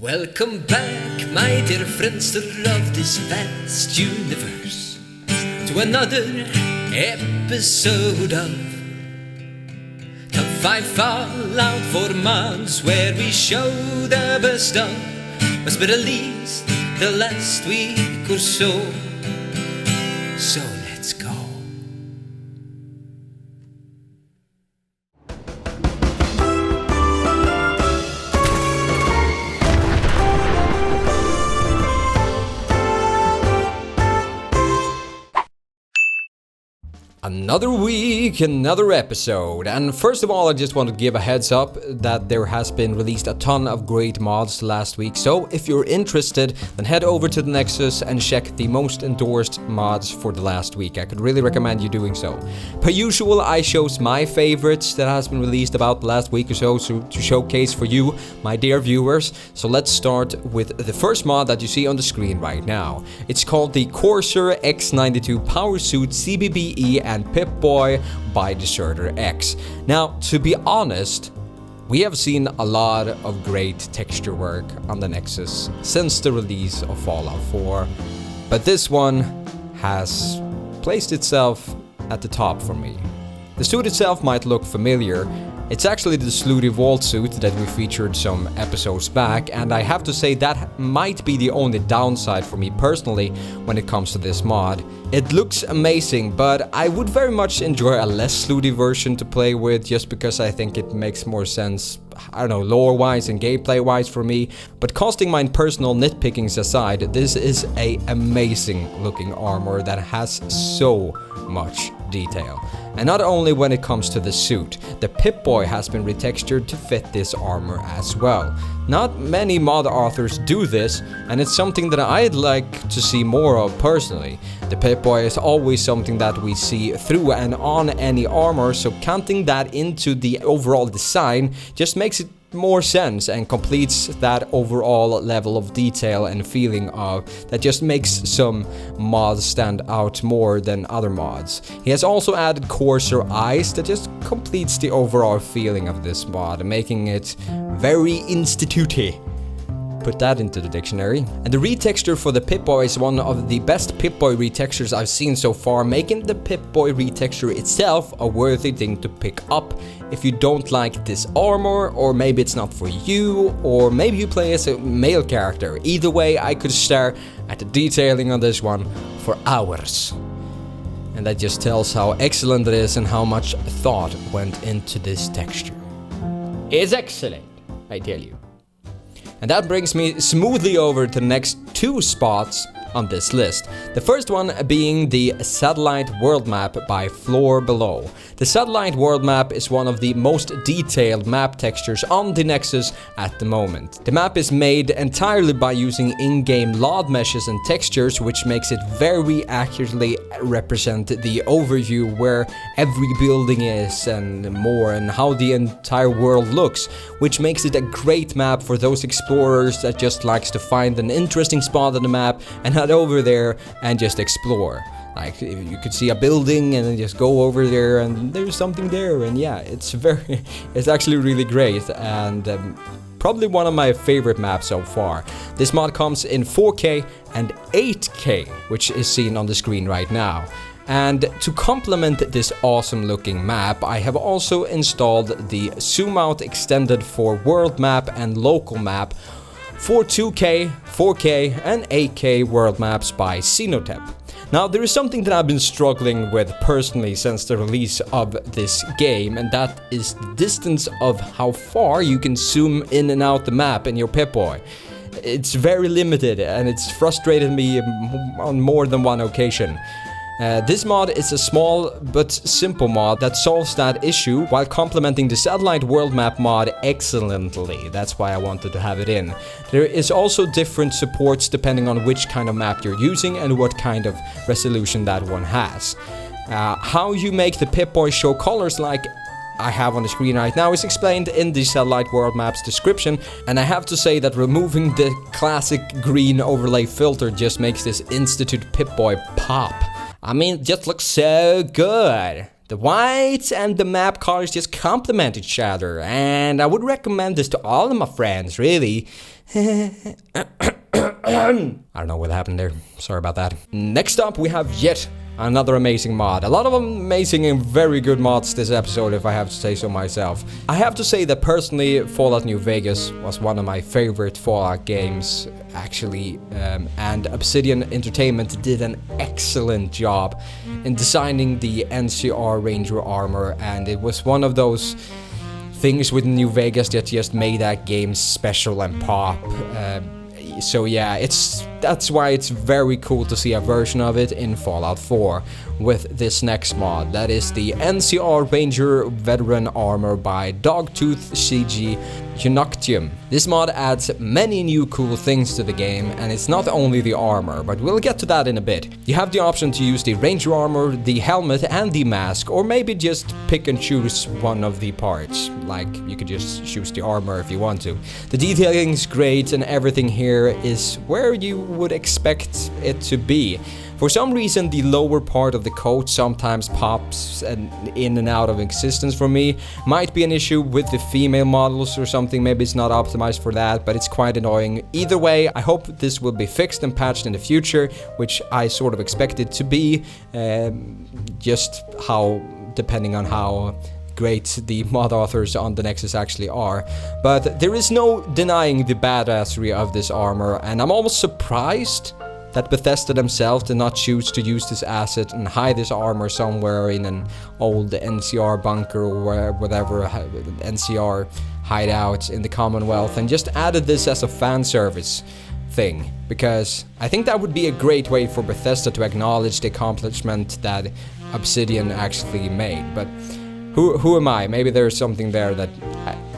Welcome back, my dear friends of this vast universe, to another episode of Top 5 Fallout for Mods, where we show the best of what's been released the last week or so. So let's go. Another week, another episode, and first of all I just want to give a heads up that there has been released a ton of great mods last week, so if you're interested then head over to the Nexus and check the most endorsed mods for the last week. I could really recommend you doing so. Per usual, I chose my favorites that has been released about the last week or so to showcase for you, my dear viewers. So let's start with the first mod that you see on the screen right now. It's called the Corsair X92 Power Suit CBBE and Pip-Boy by Deserter X. Now, to be honest, we have seen a lot of great texture work on the Nexus since the release of Fallout 4, but this one has placed itself at the top for me. The suit itself might look familiar. It's actually the Slutty Vault suit that we featured some episodes back, and I have to say that might be the only downside for me personally when it comes to this mod. It looks amazing, but I would very much enjoy a less slutty version to play with, just because I think it makes more sense, I don't know, lore-wise and gameplay-wise for me. But casting my personal nitpickings aside, this is a amazing looking armor that has so much detail. And not only when it comes to the suit, the Pip-Boy has been retextured to fit this armor as well. Not many mod authors do this, and it's something that I'd like to see more of personally. The Pip-Boy is always something that we see through and on any armor, so counting that into the overall design just makes it more sense and completes that overall level of detail and feeling of that just makes some mods stand out more than other mods. He has also added Corsair eyes that just completes the overall feeling of this mod, making it very instituty. Put that into the dictionary. And the retexture for the Pip-Boy is one of the best Pip-Boy retextures I've seen so far, making the Pip-Boy retexture itself a worthy thing to pick up if you don't like this armor, or maybe it's not for you, or maybe you play as a male character. Either way, I could stare at the detailing on this one for hours. And that just tells how excellent it is and how much thought went into this texture. It's excellent, I tell you. And that brings me smoothly over to the next two spots on this list. The first one being the Satellite World Map by Floor Below. The Satellite World Map is one of the most detailed map textures on the Nexus at the moment. The map is made entirely by using in-game LOD meshes and textures, which makes it very accurately represent the overview where every building is and more, and how the entire world looks, which makes it a great map for those explorers that just likes to find an interesting spot on the map and head over there and just explore. Like, you could see a building and then just go over there and there's something there, and yeah, it's actually really great, and probably one of my favorite maps so far. This mod comes in 4K and 8K, which is seen on the screen right now. And to complement this awesome looking map, I have also installed the Zoom Out Extended for World Map and Local Map for 2K, 4K and 8K world maps by Xenotep. Now, there is something that I've been struggling with personally since the release of this game, and that is the distance of how far you can zoom in and out the map in your Pip-Boy. It's very limited, and it's frustrated me on more than one occasion. This mod is a small but simple mod that solves that issue while complementing the Satellite World Map mod excellently. That's why I wanted to have it in. There is also different supports depending on which kind of map you're using and what kind of resolution that one has. How you make the Pip-Boy show colors like I have on the screen right now is explained in the Satellite World Map's description, and I have to say that removing the classic green overlay filter just makes this Institute Pip-Boy pop. I mean, it just looks so good. The whites and the map colors just complement each other, and I would recommend this to all of my friends, really. I don't know what happened there. Sorry about that. Next up, we have yet another amazing mod. A lot of amazing and very good mods this episode, if I have to say so myself. I have to say that personally, Fallout New Vegas was one of my favorite Fallout games, actually. And Obsidian Entertainment did an excellent job in designing the NCR Ranger armor, and it was one of those things with New Vegas that just made that game special and pop. So yeah, that's why it's very cool to see a version of it in Fallout 4 with this next mod. That is the NCR Danger Veteran armor by Dogtooth CG Unoctium. This mod adds many new cool things to the game, and it's not only the armor, but we'll get to that in a bit. You have the option to use the Ranger armor, the helmet and the mask, or maybe just pick and choose one of the parts. Like, you could just choose the armor if you want to. The detailing is great, and everything here is where you would expect it to be. For some reason, the lower part of the coat sometimes pops in and out of existence for me. Might be an issue with the female models or something, maybe it's not optimized for that, but it's quite annoying. Either way, I hope this will be fixed and patched in the future, which I sort of expect it to be, just how, depending on how great the mod authors on the Nexus actually are. But there is no denying the badassery of this armor, and I'm almost surprised that Bethesda themselves did not choose to use this asset and hide this armor somewhere in an old NCR bunker or whatever NCR hideout in the Commonwealth, and just added this as a fan service thing, because I think that would be a great way for Bethesda to acknowledge the accomplishment that Obsidian actually made. But who am I? Maybe there's something there that...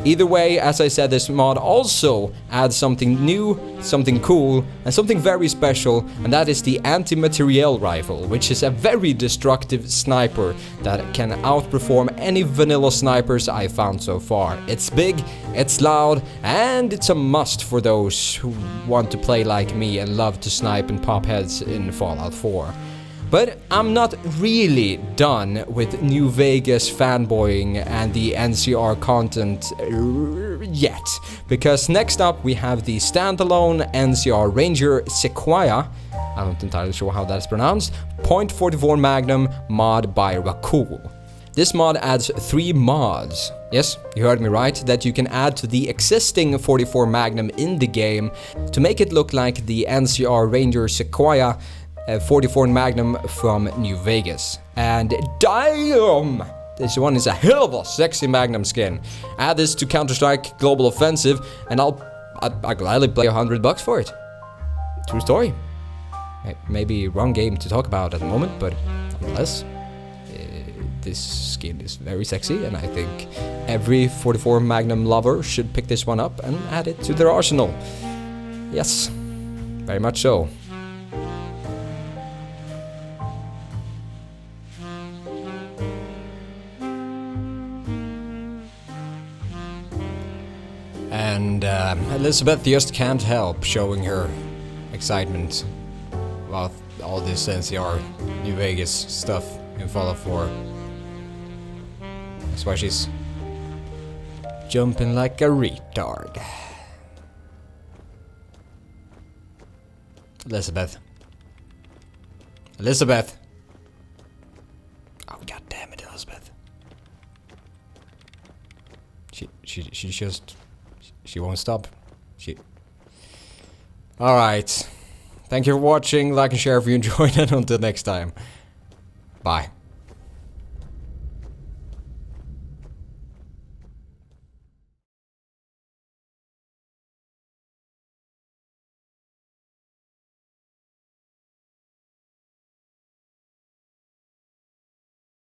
Either way, as I said, this mod also adds something new, something cool, and something very special, and that is the anti-materiel rifle, which is a very destructive sniper that can outperform any vanilla snipers I've found so far. It's big, it's loud, and it's a must for those who want to play like me and love to snipe and pop heads in Fallout 4. But I'm not really done with New Vegas fanboying and the NCR content yet, because next up we have the standalone NCR Ranger Sequoia, I'm not entirely sure how that's pronounced, .44 Magnum mod by Rakul. This mod adds 3 mods. Yes, you heard me right, that you can add to the existing 44 Magnum in the game to make it look like the NCR Ranger Sequoia 44 Magnum from New Vegas. And damn! This one is a hell of a sexy Magnum skin. Add this to Counter-Strike Global Offensive and I'll gladly pay $100 for it. True story. Maybe wrong game to talk about at the moment, but nonetheless, this skin is very sexy, and I think every 44 Magnum lover should pick this one up and add it to their arsenal. Yes, very much so. And Elizabeth just can't help showing her excitement about all this NCR New Vegas stuff in Fallout 4. That's why she's jumping like a retard. Elizabeth. Elizabeth! Oh, god damn it, Elizabeth. She just... She won't stop. Alright. Thank you for watching. Like and share if you enjoyed, and until next time. Bye.